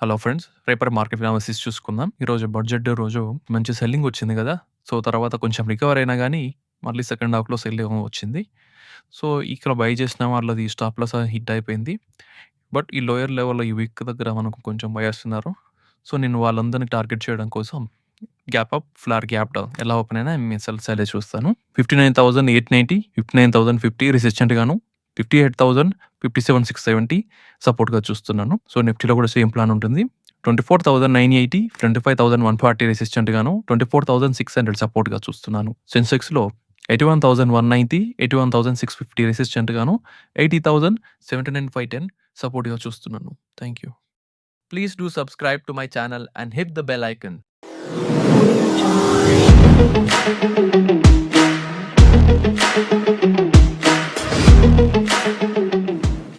Hello friends. రేపటి market analysis చూసుకుందాం. ఈరోజు బడ్జెట్ రోజు మంచి సెల్లింగ్ వచ్చింది గదా! సో, తర్వాత కొంచెం రికవర్ అయినా గానీ, మళ్ళీ సెకండ్ హాఫ్‌లో సెల్లింగ్ వచ్చింది. సో, ఇక్కడ బై చేసిన వాళ్ళది స్టాప్ లాస్ హిట్ అయిపోయింది. బట్ ఈ లోయర్ లెవెల్‌లో ఈ వీక్ దగ్గర మనకు కొంచెం బయర్స్ ఉన్నారు. సో, నేను వాళ్ళందరిని టార్గెట్ చేయడం కోసం gap up, flat gap down ఎలా ఓపెన్ అయినా నేను సెల్ సైడే చూస్తాను. 59,890, 59,050 రెసిస్టెంట్ గాను, 58,000, 57,670 సపోర్ట్‌గా చూస్తున్నాను. సో, నిఫ్టీలో కూడా సేమ్ ప్లాన్ ఉంటుంది. 24,980, 25,140 రెసిస్టెంట్ గాను, 24,600 సపోర్ట్‌గా చూస్తున్నాను. సెన్సెక్స్‌లో 81,190, 81,650 రెసిస్టెంట్ గాను, 80,079,510 సపోర్ట్‌గా చూస్తున్నాను. Thank you. Please do subscribe to my channel and hit the bell icon.